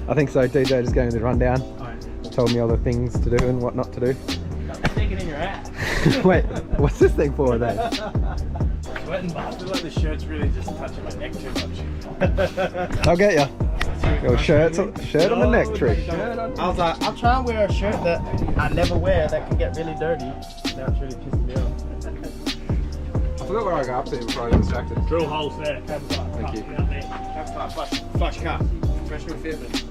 I think so. DJ just gave me the rundown. Told me all the things to do and what not to do. Stick it in your ass. Wait, what's this thing for then? Sweating, but I feel like the shirt's really just touching my neck too much. I'll get ya. Your shirt on the neck tree. I was like, I'll try and wear a shirt that I never wear that can get really dirty. Now it's really pissing me off. I forgot where I got up to before I got distracted. Drill holes there. Thank you. Flush cut. Freshman fitment.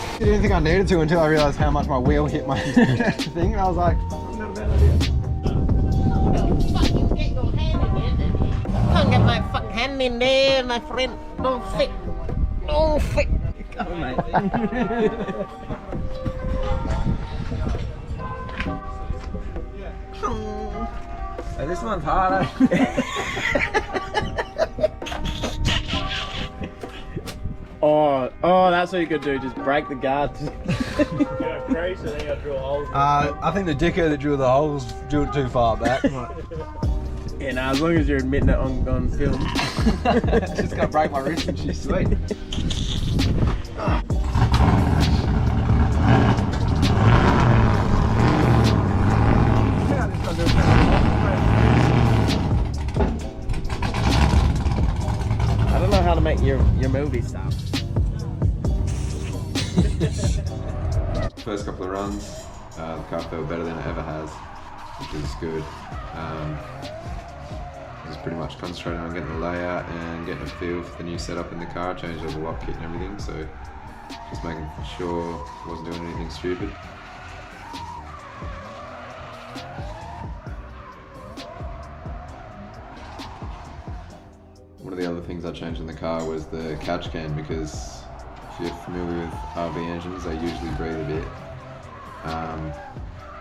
I didn't think I needed to until I realised how much my wheel hit my thing, and I was like, not a bad idea. Fucking get your hand in there. Can't get my fucking hand in there, my friend. Don't fit. Don't fit. Come on, mate. Hey, this one's harder. Oh, that's what you could do. Just break the guard. Go crazy, then you gotta drill holes. I think the dickhead that drew the holes drew it too far back. Yeah, nah, as long as you're admitting it on film. Just gonna break my wrist and she's sweet. I don't know how to make your movie stop. First couple of runs, the car felt better than it ever has, which is good. Just pretty much concentrating on getting the layout and getting a feel for the new setup in the car, changed over the lock kit and everything, so just making sure I wasn't doing anything stupid. One of the other things I changed in the car was the catch can, because if you're familiar with RV engines, they usually breathe a bit.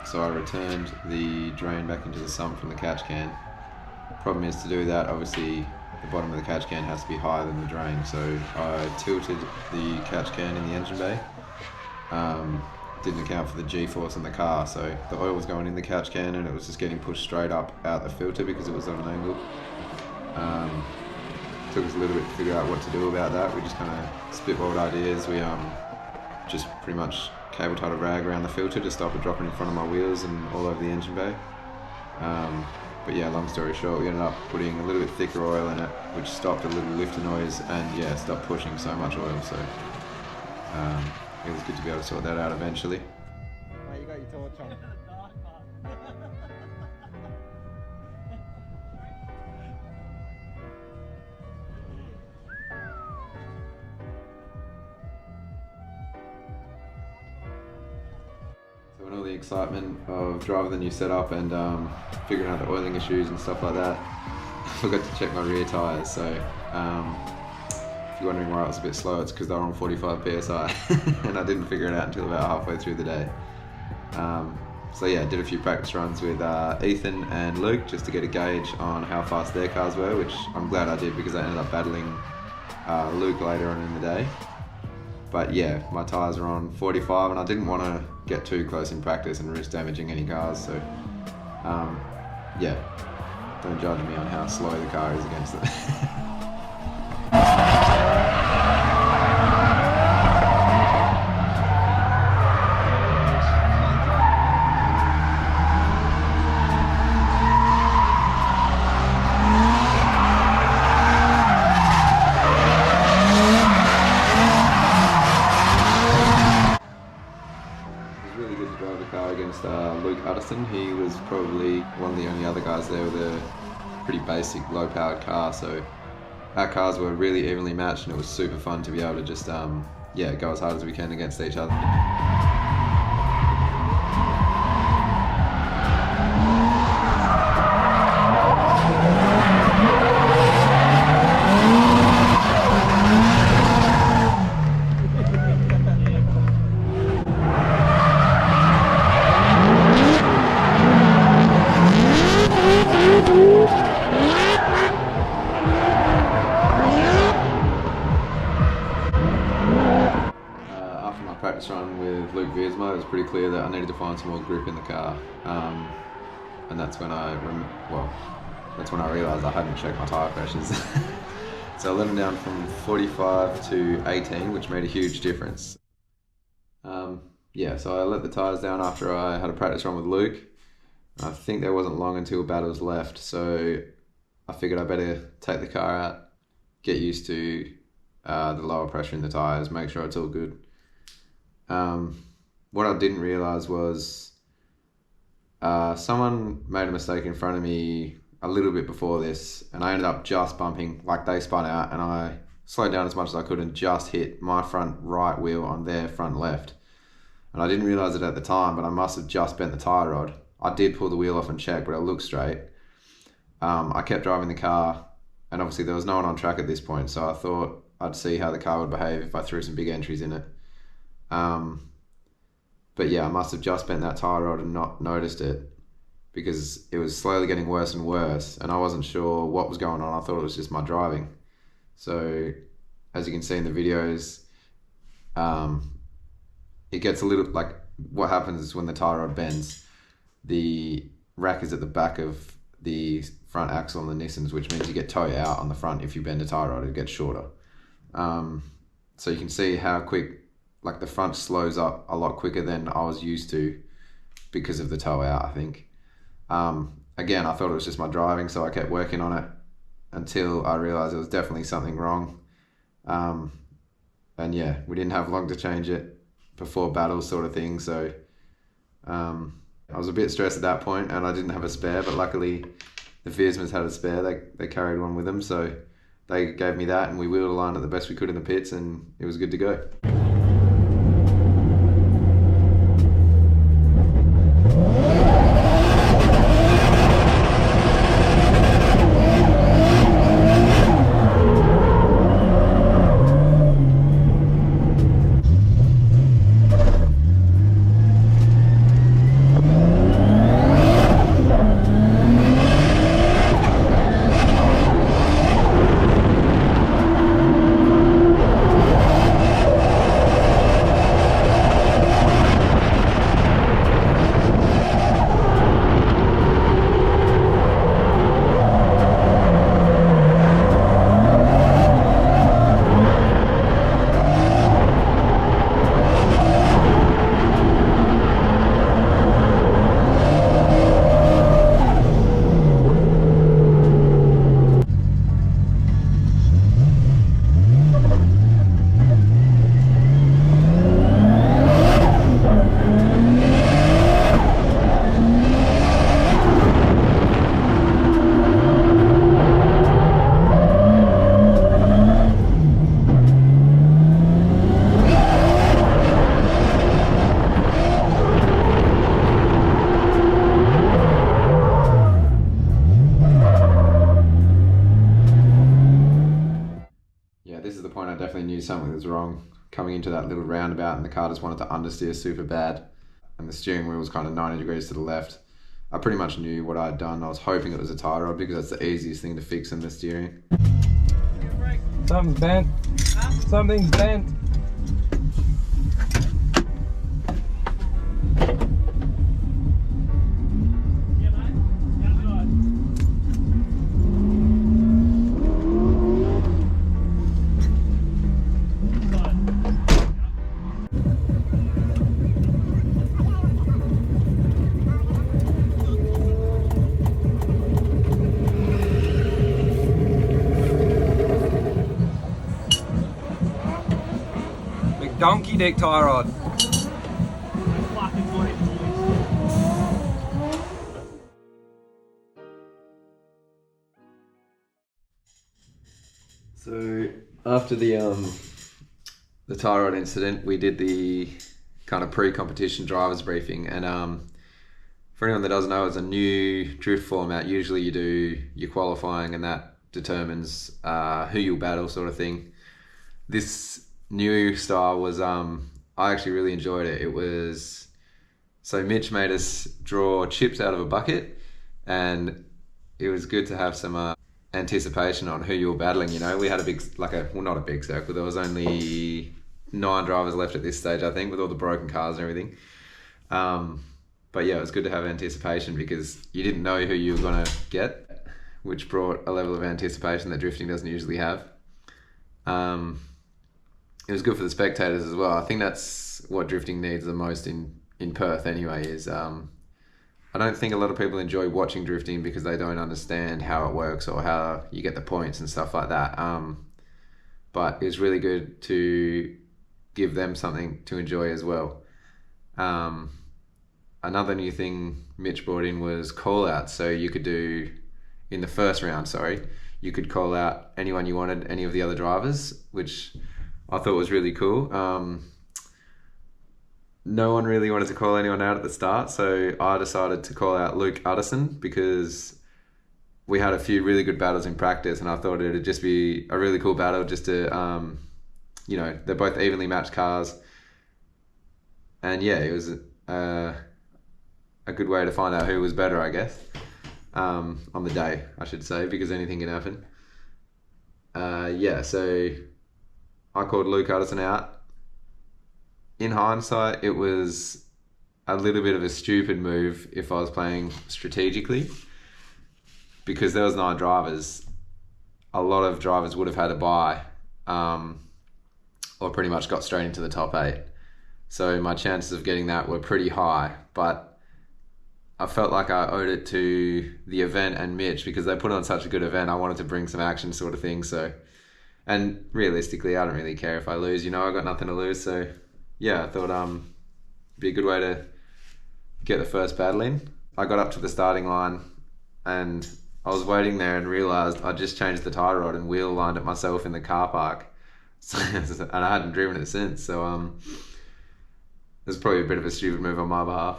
So I returned the drain back into the sump from the catch can. Problem is, to do that, obviously the bottom of the catch can has to be higher than the drain, so I tilted the catch can in the engine bay. Didn't account for the G-force in the car, so the oil was going in the catch can and it was just getting pushed straight up out the filter because it was on an angle. Took us a little bit to figure out what to do about that. We just kind of spitballed ideas. We just pretty much cable tied a rag around the filter to stop it dropping in front of my wheels and all over the engine bay. But yeah, long story short, we ended up putting a little bit thicker oil in it, which stopped a little lifter noise and yeah, stopped pushing so much oil. So it was good to be able to sort that out eventually. Mate, you got your torch on. So when all the excitement of driving the new setup and figuring out the oiling issues and stuff like that, I forgot to check my rear tyres. So if you're wondering why I was a bit slow, it's because they were on 45 PSI and I didn't figure it out until about halfway through the day. So yeah, I did a few practice runs with Ethan and Luke just to get a gauge on how fast their cars were, which I'm glad I did because I ended up battling Luke later on in the day. But yeah, my tyres are on 45 and I didn't want to get too close in practice and risk damaging any cars, so yeah, don't judge me on how slow the car is against it. Luke Hudson. He was probably one of the only other guys there with a pretty basic low-powered car, so our cars were really evenly matched and it was super fun to be able to just yeah, go as hard as we can against each other. was pretty clear that I needed to find some more grip in the car, and that's when I realised I hadn't checked my tyre pressures. So I let them down from 45 to 18, which made a huge difference. Yeah, so I let the tyres down after I had a practice run with Luke. I think there wasn't long until battles left, so I figured I better take the car out, get used to the lower pressure in the tyres, make sure it's all good. What I didn't realise was someone made a mistake in front of me a little bit before this, and I ended up just bumping, like they spun out, and I slowed down as much as I could and just hit my front right wheel on their front left. And I didn't realise it at the time, but I must have just bent the tyre rod. I did pull the wheel off and check, but it looked straight. I kept driving the car, and obviously there was no one on track at this point, so I thought I'd see how the car would behave if I threw some big entries in it. But yeah, I must have just bent that tyre rod and not noticed it, because it was slowly getting worse and worse, and I wasn't sure what was going on. I thought it was just my driving. So as you can see in the videos, it gets a little, like, what happens is when the tyre rod bends, the rack is at the back of the front axle on the Nissans, which means you get toe out on the front. If you bend a tyre rod, it gets shorter. So you can see how quick, like, the front slows up a lot quicker than I was used to because of the toe out, I think. Again, I thought it was just my driving, so I kept working on it until I realised it was definitely something wrong. And yeah, we didn't have long to change it before battles, sort of thing. So I was a bit stressed at that point, and I didn't have a spare, but luckily the Fiersmans had a spare. They carried one with them, so they gave me that, and we wheeled a line at the best we could in the pits, and it was good to go. Something was wrong coming into that little roundabout, and the car just wanted to understeer super bad, and the steering wheel was kind of 90 degrees to the left. I pretty much knew what I'd done. I was hoping it was a tyre rod, because that's the easiest thing to fix in the steering. Something's bent. Something's bent. Donkey dick tie rod. So after the tie rod incident, we did the kind of pre-competition drivers briefing, and for anyone that doesn't know, it's a new drift format. Usually you do your qualifying, and that determines who you'll battle, sort of thing. This new style was, I actually really enjoyed it. It was, so Mitch made us draw chips out of a bucket, and it was good to have some anticipation on who you were battling. You know, we had a big, well, not a big circle. There was only 9 drivers left at this stage, I think, with all the broken cars and everything. But yeah, it was good to have anticipation because you didn't know who you were going to get, which brought a level of anticipation that drifting doesn't usually have. It was good for the spectators as well. I think that's what drifting needs the most in Perth anyway, is I don't think a lot of people enjoy watching drifting because they don't understand how it works or how you get the points and stuff like that. But it's really good to give them something to enjoy as well. Another new thing Mitch brought in was call outs. So you could do, in the first round, you could call out anyone you wanted, any of the other drivers, which I thought was really cool. No one really wanted to call anyone out at the start, so I decided to call out Luke Utterson because we had a few really good battles in practice, and I thought it'd just be a really cool battle just to, they're both evenly matched cars. And yeah, it was a good way to find out who was better, I guess, on the day, I should say, because anything can happen. So I called Luke Utterson out. In hindsight, it was a little bit of a stupid move if I was playing strategically, because there was 9 drivers. A lot of drivers would have had a bye, or pretty much got straight into the top 8. So my chances of getting that were pretty high, but I felt like I owed it to the event and Mitch because they put on such a good event. I wanted to bring some action sort of thing. So, and realistically, I don't really care if I lose. I got nothing to lose. So yeah, I thought it'd be a good way to get the first battle in. I got up to the starting line and I was waiting there and realised I just changed the tie rod and wheel lined it myself in the car park. So, and I hadn't driven it since. So it was probably a bit of a stupid move on my behalf.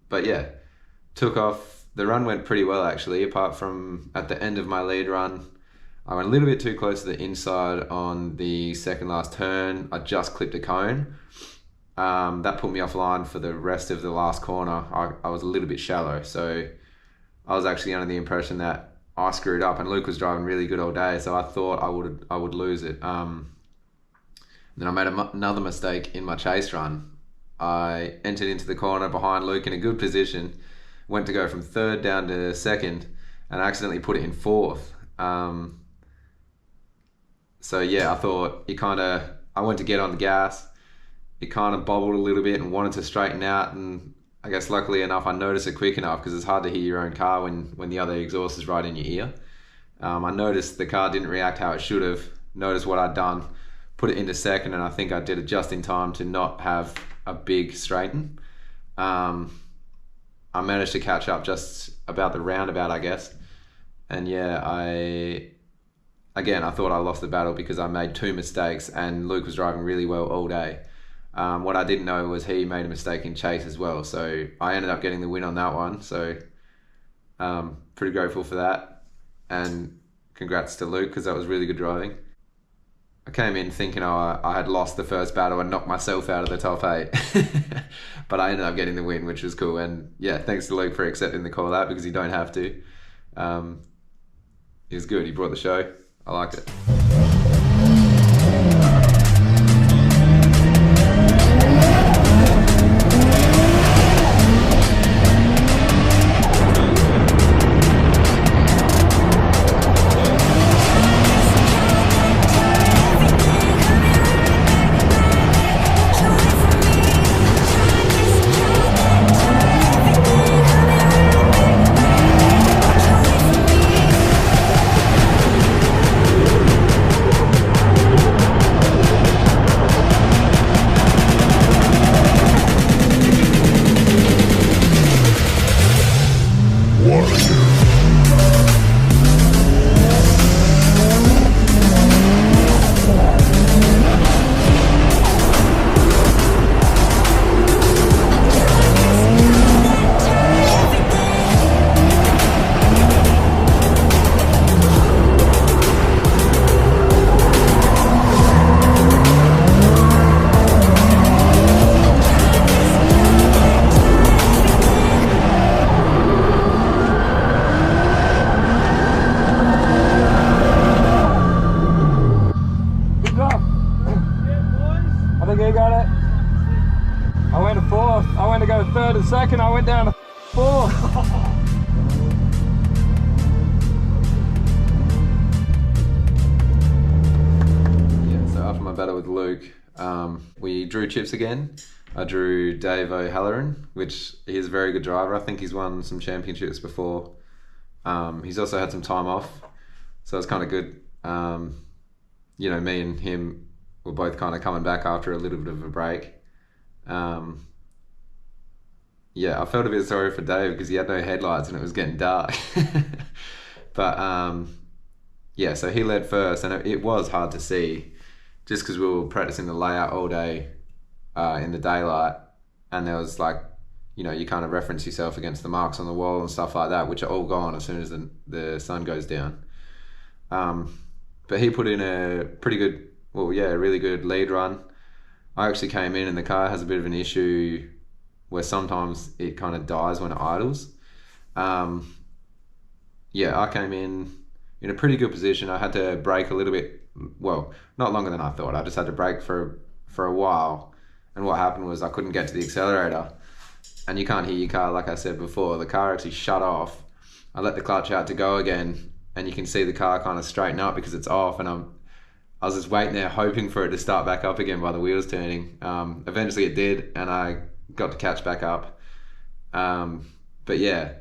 But yeah, took off. The run went pretty well actually, apart from at the end of my lead run. I went a little bit too close to the inside on the second last turn. I just clipped a cone. That put me offline for the rest of the last corner. I was a little bit shallow, so I was actually under the impression that I screwed up, and Luke was driving really good all day, so I thought I would lose it. Then I made another mistake in my chase run. I entered into the corner behind Luke in a good position, went to go from 3rd down to 2nd, and accidentally put it in 4th. So yeah, I thought I went to get on the gas. It kind of bobbled a little bit and wanted to straighten out, and I guess luckily enough I noticed it quick enough because it's hard to hear your own car when the other exhaust is right in your ear. I noticed the car didn't react how it should have, noticed what I'd done, put it into 2nd, and I think I did it just in time to not have a big straighten. I managed to catch up just about the roundabout, I guess. And yeah, I thought I lost the battle because I made 2 mistakes and Luke was driving really well all day. What I didn't know was he made a mistake in chase as well. So I ended up getting the win on that one. So pretty grateful for that. And congrats to Luke because that was really good driving. I came in thinking I had lost the first battle and knocked myself out of the top 8. But I ended up getting the win, which was cool. And yeah, thanks to Luke for accepting the call out because you don't have to. He was good. He brought the show. I liked it. with Luke. We drew chips again. I drew Dave O'Halloran, which he's a very good driver. I think he's won some championships before. He's also had some time off, so it's kind of good. You know, me and him were both kind of coming back after a little bit of a break. Yeah, I felt a bit sorry for Dave because he had no headlights and it was getting dark. But yeah, so he led first, and it was hard to see just because we were practicing the layout all day in the daylight, and there was like, you know, you kind of reference yourself against the marks on the wall and stuff like that, which are all gone as soon as the sun goes down. But he put in a pretty good, well, yeah, a really good lead run. I actually came in and the car has a bit of an issue where sometimes it kind of dies when it idles. Yeah, I came in a pretty good position. I had to brake a little bit, well, not longer than I thought. I just had to brake for a while. And what happened was I couldn't get to the accelerator. And you can't hear your car, like I said before. The car actually shut off. I let the clutch out to go again, and you can see the car kind of straighten up because it's off, and I was just waiting there hoping for it to start back up again by the wheels turning. Eventually it did, and I got to catch back up. But yeah,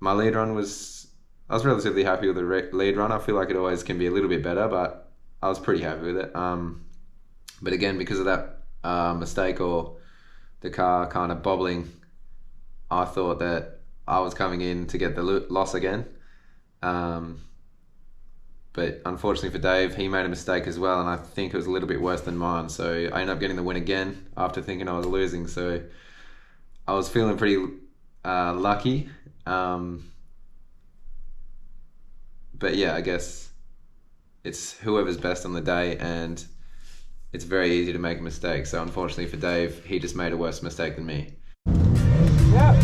my lead run I was relatively happy with the lead run. I feel like it always can be a little bit better, but I was pretty happy with it. But again, because of that mistake or the car kind of bobbling, I thought that I was coming in to get the loss again. But unfortunately for Dave, he made a mistake as well, and I think it was a little bit worse than mine. So I ended up getting the win again after thinking I was losing. So I was feeling pretty lucky. But yeah, I guess it's whoever's best on the day, and it's very easy to make a mistake. So unfortunately for Dave, he just made a worse mistake than me. Yeah.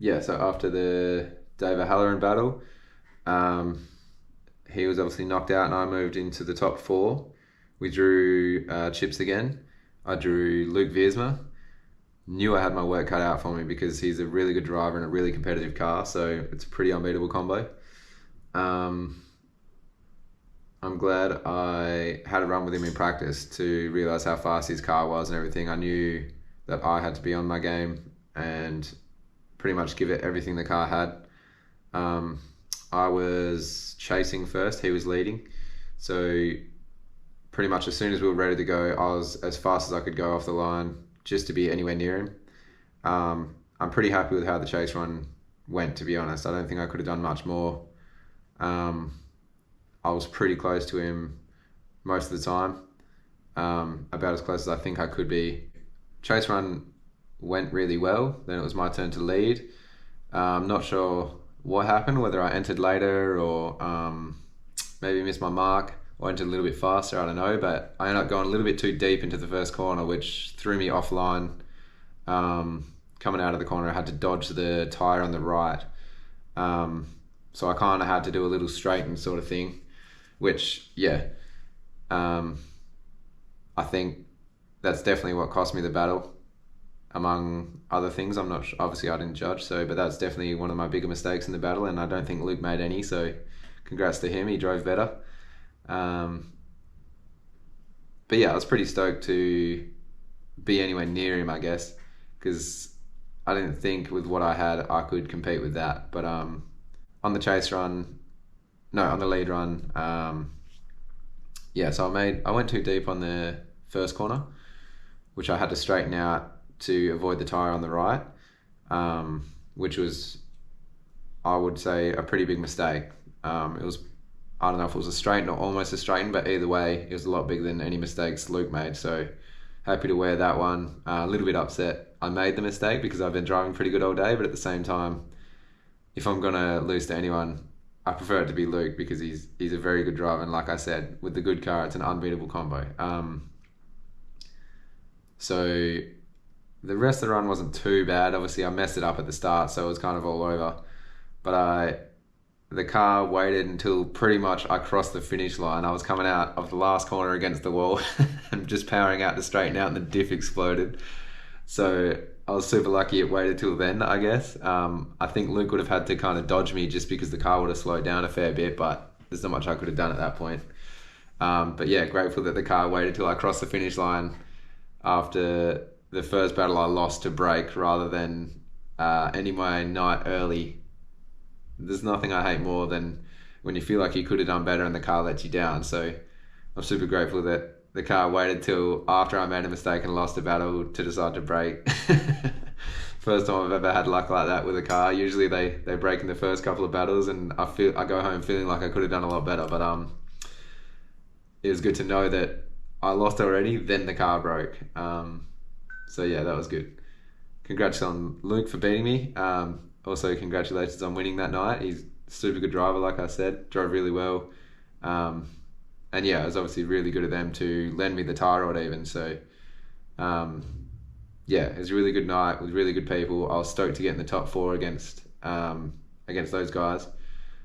Yeah, so after the Dave O'Halloran battle, he was obviously knocked out and I moved into the top 4. We drew chips again. I drew Luke Viersma. Knew I had my work cut out for me because he's a really good driver in a really competitive car, so it's a pretty unbeatable combo. I'm glad I had a run with him in practice to realise how fast his car was and everything. I knew that I had to be on my game and pretty much give it everything the car had. I was chasing first, he was leading. So pretty much as soon as we were ready to go, I was as fast as I could go off the line just to be anywhere near him. I'm pretty happy with how the chase run went, to be honest. I don't think I could have done much more. I was pretty close to him most of the time, about as close as I think I could be. Chase run went really well. Then it was my turn to lead. I'm not sure what happened, whether I entered later or maybe missed my mark or entered a little bit faster, I don't know, but I ended up going a little bit too deep into the first corner, which threw me offline. Coming out of the corner, I had to dodge the tyre on the right. So I kind of had to do a little straighten sort of thing, which, yeah, I think that's definitely what cost me the battle. among other things. I'm not obviously I didn't judge, so but that's definitely one of my bigger mistakes in the battle, and I don't think Luke made any. So congrats to him. He drove better. But yeah, I was pretty stoked to be anywhere near him, I guess, because I didn't think with what I had I could compete with that. But on the chase run, no, on the lead run, so I went too deep on the first corner, which I had to straighten out to avoid the tyre on the right, which was, I would say, a pretty big mistake. It was, I don't know if it was a straighten or almost a straighten, but either way, it was a lot bigger than any mistakes Luke made. So happy to wear that one. A little bit upset I made the mistake because I've been driving pretty good all day, but at the same time, if I'm going to lose to anyone, I prefer it to be Luke because he's a very good driver. And like I said, with the good car, it's an unbeatable combo. So the rest of the run wasn't too bad. Obviously, I messed it up at the start, so it was kind of all over. But the car waited until pretty much I crossed the finish line. I was coming out of the last corner against the wall and just powering out to straighten out, and the diff exploded. So I was super lucky it waited till then, I guess. I think Luke would have had to kind of dodge me just because the car would have slowed down a fair bit, but there's not much I could have done at that point. But yeah, grateful that the car waited till I crossed the finish line after the first battle I lost to brake rather than ending my night early. There's nothing I hate more than when you feel like you could have done better and the car lets you down. So I'm super grateful that the car waited till after I made a mistake and lost a battle to decide to brake. First time I've ever had luck like that with a car. Usually they brake in the first couple of battles, and I go home feeling like I could have done a lot better. But it was good to know that I lost already, then the car broke. So yeah, that was good. Congrats on Luke for beating me. Also, congratulations on winning that night. He's a super good driver, like I said. Drove really well. And yeah, it was obviously really good of them to lend me the tie rod even. So yeah, it was a really good night with really good people. I was stoked to get in the top 4 against those guys.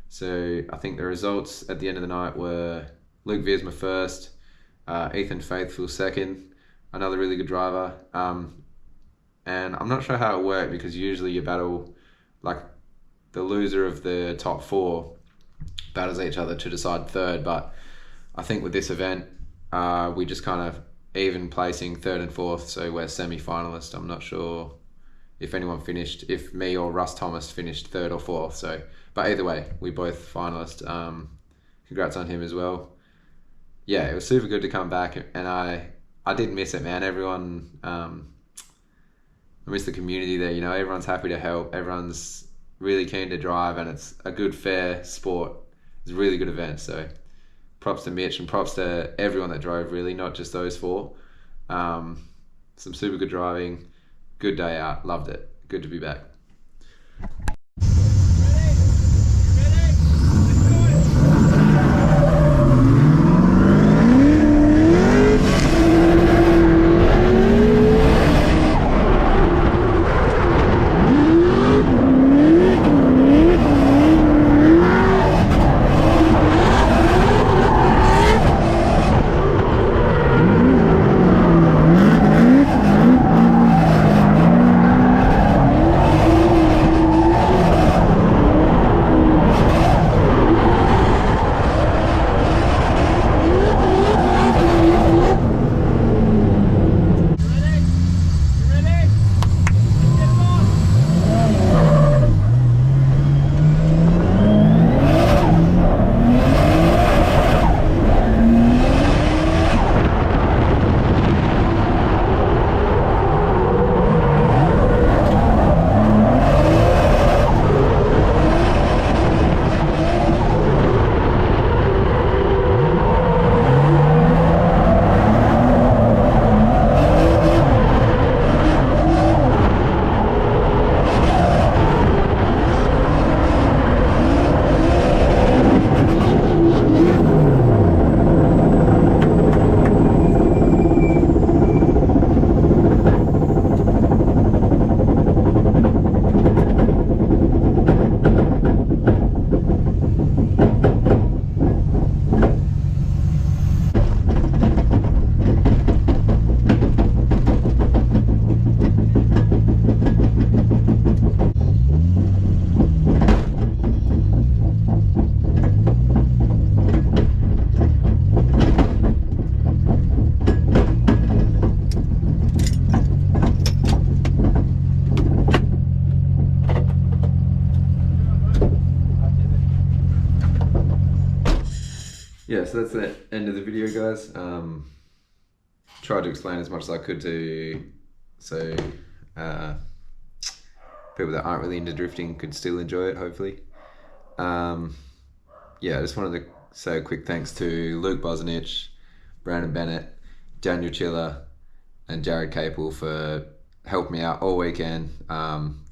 So I think the results at the end of the night were Luke Viersma first, Ethan Faithfull second, another really good driver. And I'm not sure how it worked because usually you battle, like the loser of the top 4 battles each other to decide third, but I think with this event, we just kind of even placing 3rd and 4th, so we're semi-finalists. I'm not sure if anyone finished, if me or Russ Thomas finished 3rd or 4th, so, but either way, we both finalists. Congrats on him as well. Yeah, it was super good to come back, and I did miss it, man. Everyone, I miss the community there, you know, everyone's happy to help, everyone's really keen to drive, and it's a good, fair sport. It's a really good event, so props to Mitch and props to everyone that drove, really, not just those 4. Some super good driving, good day out, loved it. Good to be back. so that's the end of the video, guys. Tried to explain as much as I could to people that aren't really into drifting could still enjoy it, hopefully. Yeah, I just wanted to say a quick thanks to Luke Bosnich, Brandon Bennett, Daniel Chiller, and Jared Capel for helping me out all weekend,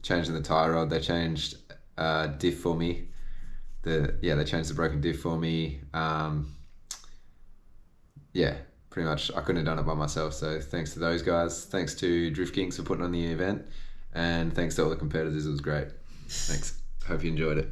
changing the tyre rod. They changed diff for me. They changed the broken diff for me. Yeah, pretty much I couldn't have done it by myself, so thanks to those guys. Thanks to Drift Kings for putting on the event, and thanks to all the competitors. It was great. Thanks. Hope you enjoyed it.